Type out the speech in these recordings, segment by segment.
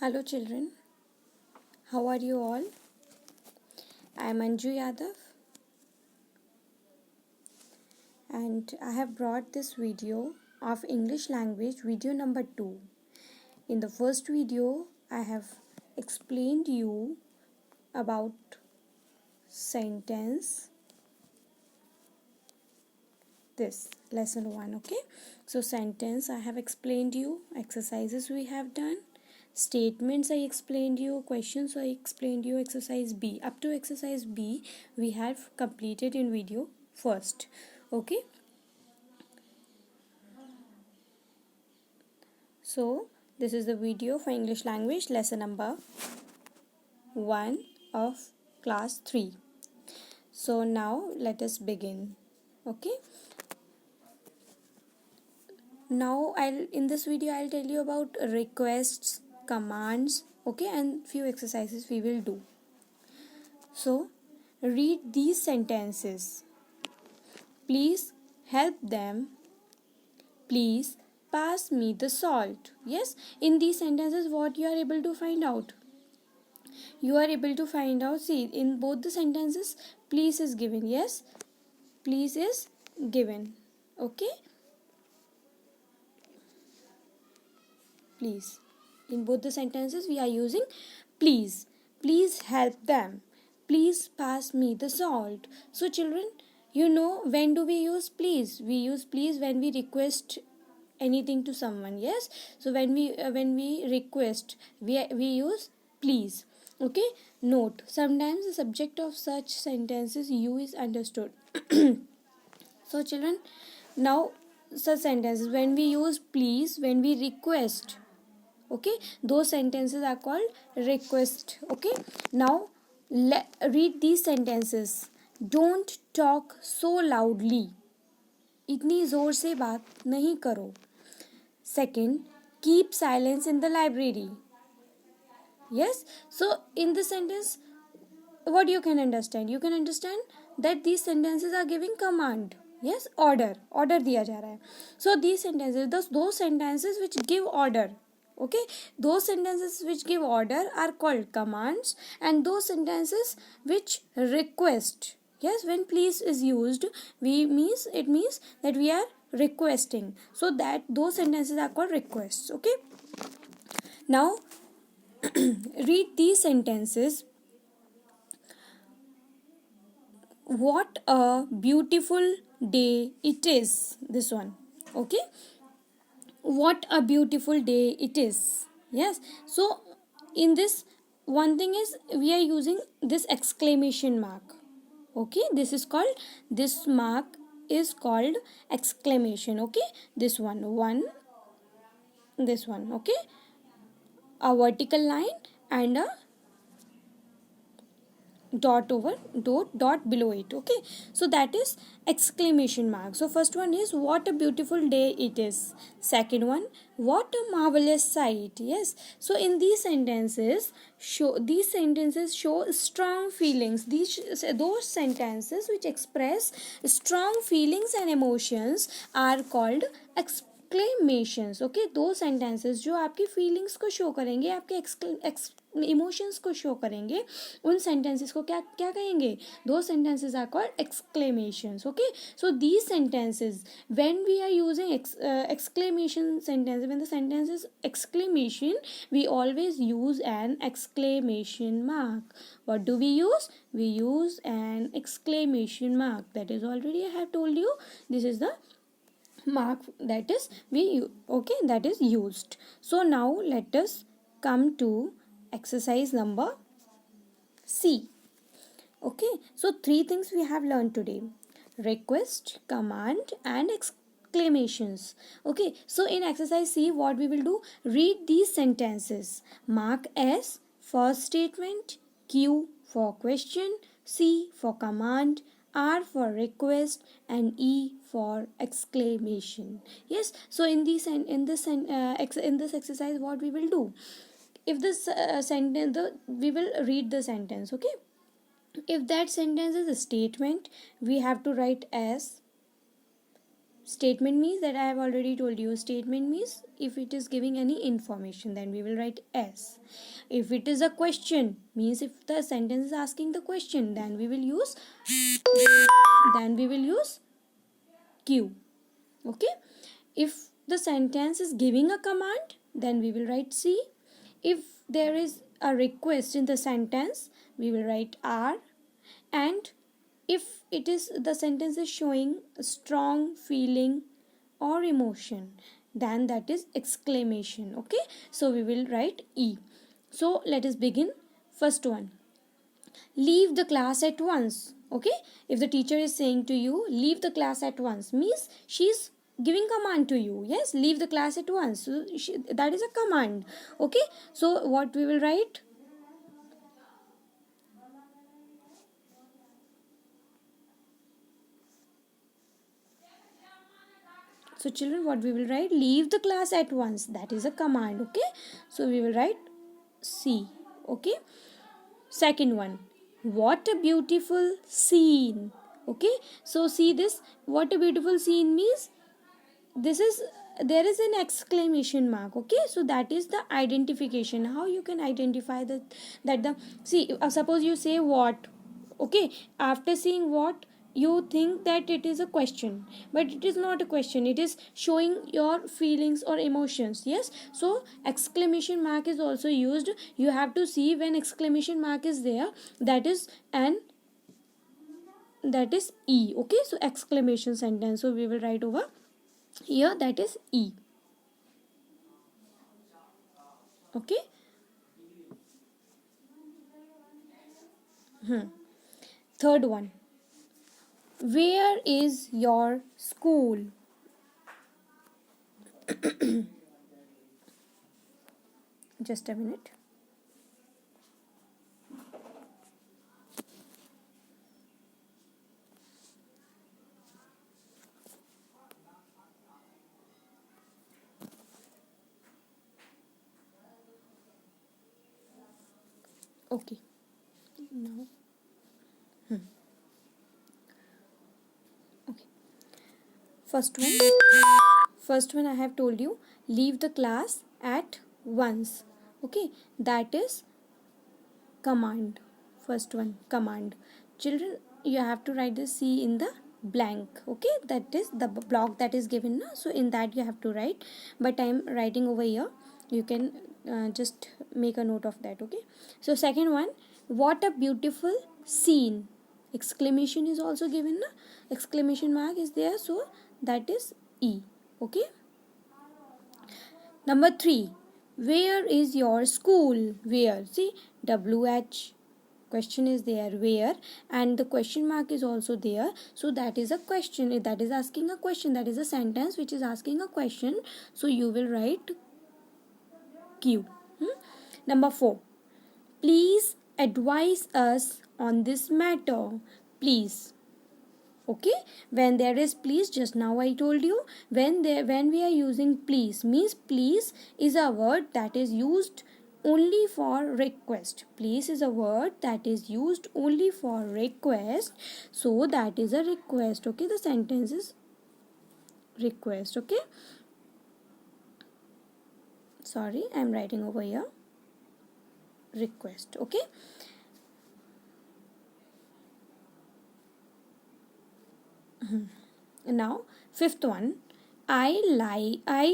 Hello children, how are you all? I am Anju Yadav and I have brought this video of English language video number 2. In the first video, I have explained you about sentence, this lesson 1, okay? So sentence I have explained you, exercises we have done, statements I explained you, questions I explained you, exercise B. Up to exercise B we have completed in video first, okay? So this is the video for English language lesson number 1 of class 3. So now let us begin, okay? Now in this video I'll tell you about requests, commands, okay, and few exercises we will do. So read these sentences. Please help them. Please pass me the salt. Yes, in these sentences what you are able to find out? You are able to find out, see, in both the sentences please is given. Yes, please is given, okay? Please, in both the sentences we are using please. Please help them. Please pass me the salt. So children, you know when do we use please? We use please when we request anything to someone. Yes, so when we request we use please, okay? Note, sometimes the subject of such sentences you is understood. So children, now such sentences when we use please, when we request, okay, those sentences are called request, okay? Now read these sentences. Don't talk so loudly. इतनी जोर से बात नहीं करो. Second, keep silence in the library. Yes, so in this sentence what you can understand? You can understand that these sentences are giving command. Yes, order दिया जा रहा है. So these sentences, those sentences which give order, okay, those sentences which give order are called commands, and those sentences which request, yes, when please is used, it means that we are requesting, so that those sentences are called requests, okay? Now read these sentences. What a beautiful day it is. This one, okay? What a beautiful day it is. Yes, so in this, one thing is we are using this exclamation mark, okay? This mark is called exclamation, okay? This one, this one, okay? A vertical line and a dot below it, okay? So that is exclamation mark. So first one is what a beautiful day it is. Second one, what a marvelous sight. Yes, so in these sentences show strong feelings. Those sentences which express strong feelings and emotions are called exclamations, okay? दो sentences जो आपकी feelings को show करेंगे, आपके emotions को show करेंगे, उन sentences को क्या क्या कहेंगे? दो sentences are called exclamations, okay? So these sentences when we are using exclamation sentence, when the sentence is exclamation, we always use an exclamation mark. What do we use? We use an exclamation mark. That is already I have told you, this is the mark that is that is used. So now let us come to exercise number C. Okay, so 3 things we have learned today: request, command, and exclamations. Okay, so in exercise C, what we will do? Read these sentences. Mark S for statement, Q for question, C for command, R for request, and E for exclamation. Yes, so in this exercise, what we will do? If this sentence, we will read the sentence, okay? If that sentence is a statement, we have to write as Statement means that I have already told you. Statement means if it is giving any information, then we will write S. If it is a question, means if the sentence is asking the question, then we will use Q. Okay. If the sentence is giving a command, then we will write C. If there is a request in the sentence, we will write R. And if it is the sentence is showing a strong feeling or emotion, then that is exclamation. Okay, so we will write E. So let us begin. First one, leave the class at once. Okay, if the teacher is saying to you leave the class at once, means she's giving command to you. Yes, leave the class at once. So that is a command. Okay, so what we will write? So children, what we will write? Leave the class at once. That is a command. Okay, so we will write C. Okay, second one, what a beautiful scene. Okay, so see this, what a beautiful scene means this is, there is an exclamation mark. Okay, so that is the identification. How you can identify that the, see, suppose you say what. Okay, after seeing what, you think that it is a question, but it is not a question, it is showing your feelings or emotions. Yes, so exclamation mark is also used. You have to see when exclamation mark is there, that is an, that is E. Okay, so exclamation sentence, so we will write over here, that is E. Okay. Third one, where is your school? Just a minute. Okay, now okay, first one I have told you, leave the class at once. Okay, that is command. First one, command. Children, you have to write the C in the blank. Okay, that is the block that is given now, so in that you have to write, but I am writing over here. You can just make a note of that. Okay, so second one, what a beautiful scene. Exclamation is also given na? Exclamation mark is there, so that is E. Okay, number 3, where is your school? Where, see, WH, question is there, where, and the question mark is also there, so that is a question, that is asking a question, that is a sentence which is asking a question, so you will write Q. Number 4, please advise us on this matter. Please. Okay, when there is please, just now I told you, when we are using please, means please is a word that is used only for request. Please is a word that is used only for request, so that is a request. Okay, the sentence is request. Okay, sorry, I am writing over here request. Okay, now fifth one, I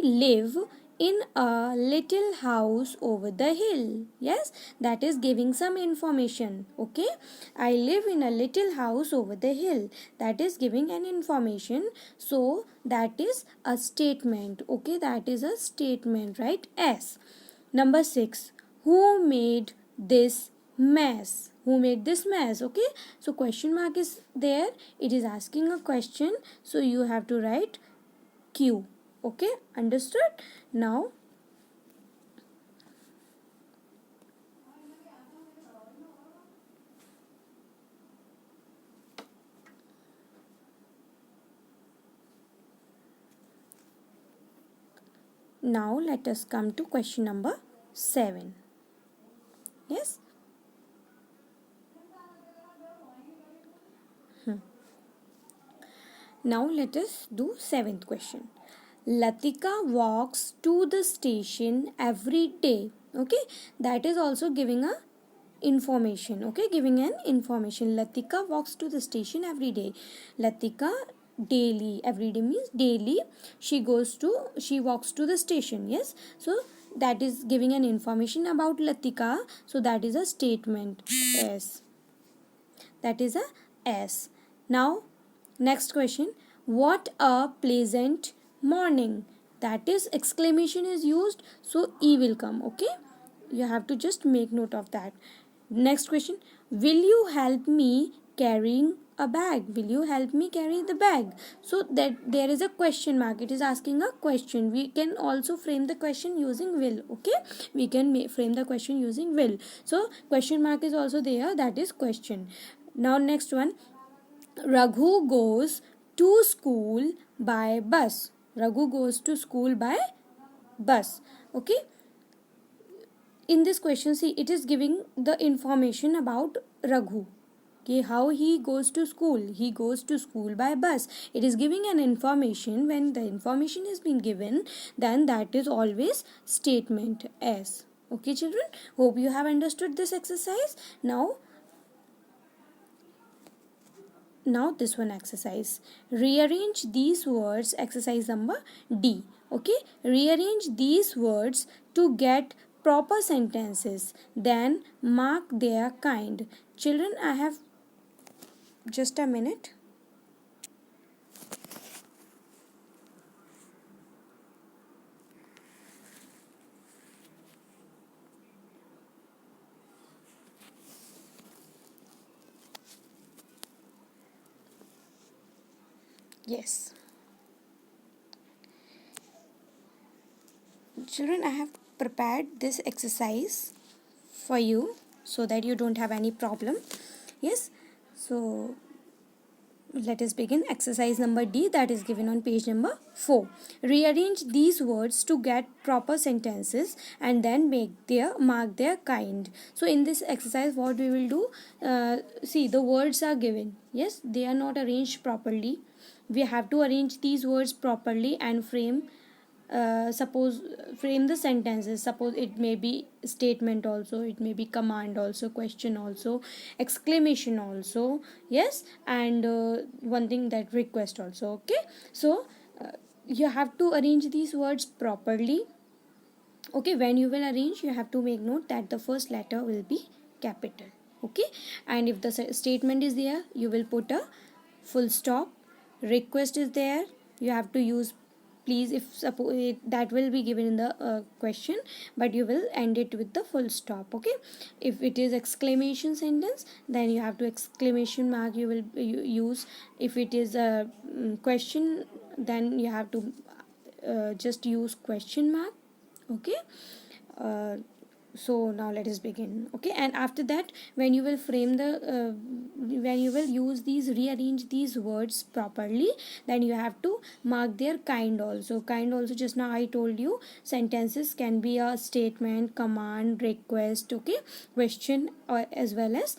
live in a little house over the hill. Yes, that is giving some information. Okay, I live in a little house over the hill, that is giving an information, so that is a statement. Okay, that is a statement, right? S. Number 6, who made this mess? Who made this mess? Okay, so question mark is there, it is asking a question, so you have to write Q. Okay, understood? Now let us come to question number 7. Yes, Now let us do seventh question. Latika walks to the station every day. Okay, that is also giving a information. Okay, giving an information. Latika walks to the station every day. Latika daily, every day means daily, she walks to the station. Yes, so that is giving an information about Latika, so that is a statement. Yes, that is a S. Now, next question. What a pleasant morning. That is exclamation is used, so E will come. Okay, you have to just make note of that. Next question. Will you help me carrying a bag? Will you help me carry the bag? So that there is a question mark. It is asking a question. We can also frame the question using will. Okay, we can frame the question using will. So question mark is also there. That is question. Now next one. Raghu goes to school by bus. Raghu goes to school by bus. Okay, in this question, see, it is giving the information about Raghu. Okay, how he goes to school. He goes to school by bus. It is giving an information. When the information is being given, then that is always statement S. Okay, children, hope you have understood this exercise. Now this one exercise. Rearrange these words. Exercise number D. Okay, rearrange these words to get proper sentences, then mark their kind. Children, I have just a minute. Yes, children, I have prepared this exercise for you so that you don't have any problem. Yes, so let us begin. Exercise number D, that is given on page number 4. Rearrange these words to get proper sentences and then mark their kind. So in this exercise what we will do, see, the words are given. Yes, they are not arranged properly. We have to arrange these words properly and suppose frame the sentences. Suppose it may be statement also, it may be command also, question also, exclamation also. Yes, and one thing, that request also. Okay, so you have to arrange these words properly. Okay, when you will arrange, you have to make note that the first letter will be capital. Okay, and if the statement is there, you will put a full stop. Request is there, you have to use please. If suppose that will be given in the question, but you will end it with the full stop. Okay, if it is exclamation sentence, then you have to exclamation mark you will use. If it is a question, then you have to just use question mark. Okay, uh, so now let us begin. Okay, and after that, when you will frame the when you will use these, rearrange these words properly, then you have to mark their kind also. Kind also, just now I told you, sentences can be a statement, command, request, okay, question, or as well as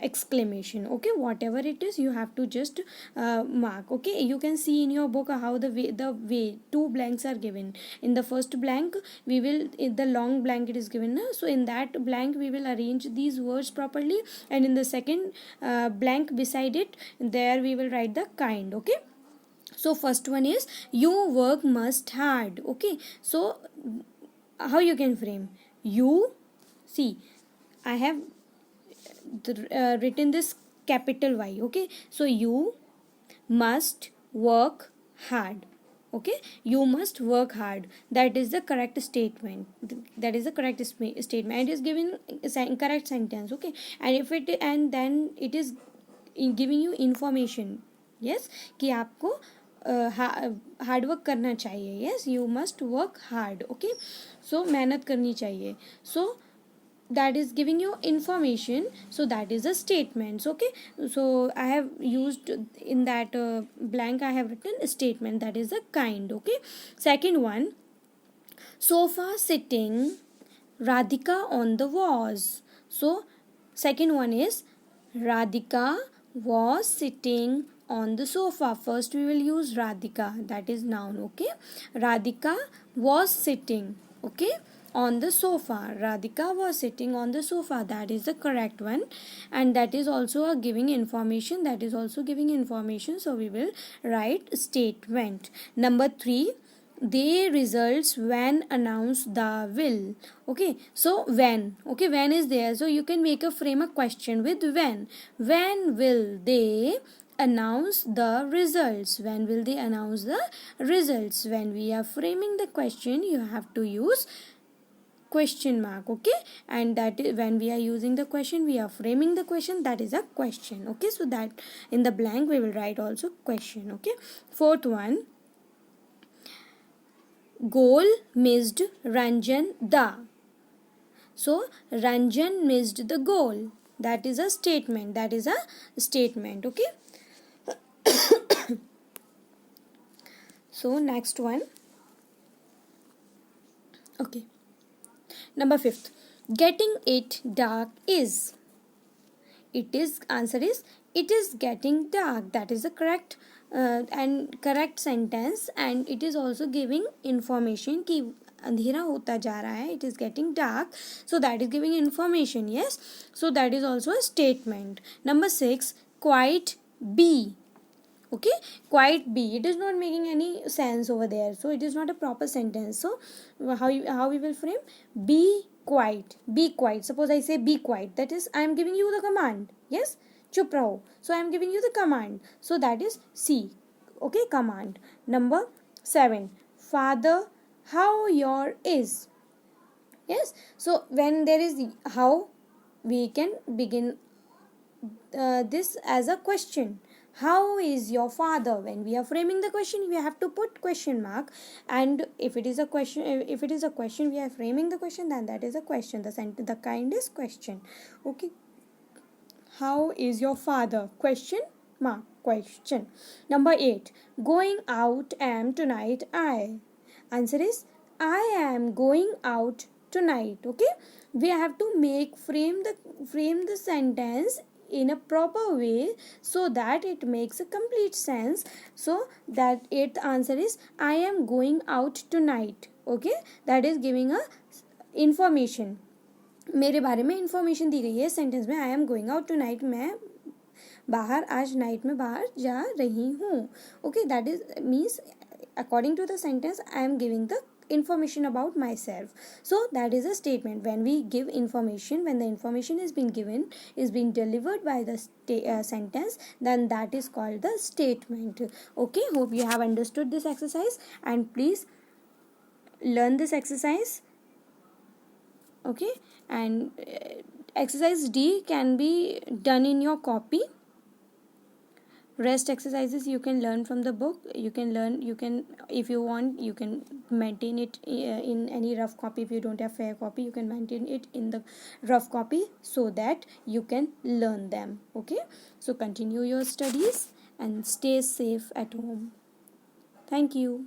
exclamation. Okay, whatever it is, you have to just mark. Okay, you can see in your book how the way two blanks are given. In the first blank, we will, in the long blank it is given, so in that blank we will arrange these words properly, and in the second blank beside it, there we will write the kind. Okay, so first one is you work must hard. Okay, so how you can frame you, see, I have written this capital Y. Okay, so you must work hard. Okay, you must work hard, that is the correct statement. That is the correct statement, and it is given correct sentence. Okay, and if it, and then it is giving you information. Yes, कि आपको hard work करना चाहिए. Yes, you must work hard. Okay, so मेहनत करनी चाहिए. सो that is giving you information, so that is a statements. Okay, so I have used in that blank, I have written a statement, that is a kind. Okay, second one, sofa sitting, Radhika on the was. So second one is Radhika was sitting on the sofa. First we will use Radhika, that is noun. Okay, Radhika was sitting, okay, on the sofa. Radhika was sitting on the sofa, that is the correct one, and that is also a giving information, that is also giving information, so we will write statement. Number 3, the results when announce the will. Okay, so when, okay, when is there, so you can make a frame a question with when will they announce the results, when will they announce the results. When we are framing the question, you have to use question mark, okay, and that is when we are using the question, we are framing the question, that is a question. Okay, so that in the blank we will write also question. Okay, fourth one, goal missed Ranjan the. So Ranjan missed the goal, that is a statement, that is a statement. Okay, so next one. Okay, number 5th, getting it dark is. It is, answer is, it is getting dark, that is the correct and correct sentence, and it is also giving information कि अंधेरा होता जा रहा है, it is getting dark, so that is giving information. Yes, so that is also a statement. Number 6, quite be. Okay, quite be, it is not making any sense over there, so it is not a proper sentence. So how we will frame, be quiet, be quiet. Suppose I say be quiet, that is I am giving you the command. Yes, chup raho, so I am giving you the command, so that is C. Okay, command. Number 7, father how your is. Yes, so when there is how, we can begin this as a question. How is your father? When we are framing the question, we have to put question mark, and if it is a question, we are framing the question, then that is a question. The kind is question. Okay, how is your father? Question mark, question. Number 8, going out am tonight I. Answer is I am going out tonight. Okay, we have to frame the sentence in a proper way, so that it makes a complete sense. So that 8th answer is I am going out tonight. Okay, that is giving a information, मेरे बारे में information दी गई है sentence में. I am going out tonight, मैं बाहर आज night में बाहर जा रही हूँ. Okay, that is means according to the sentence I am giving the information about myself. So that is a statement. When we give information, when the information is being given, is being delivered by the sentence, then that is called the statement. Okay, hope you have understood this exercise, and please learn this exercise. Okay, and exercise D can be done in your copy. Rest exercises you can learn from the book. You can if you want, you can maintain it in any rough copy. If you don't have fair copy, you can maintain it in the rough copy, so that you can learn them. Okay, so continue your studies and stay safe at home. Thank you.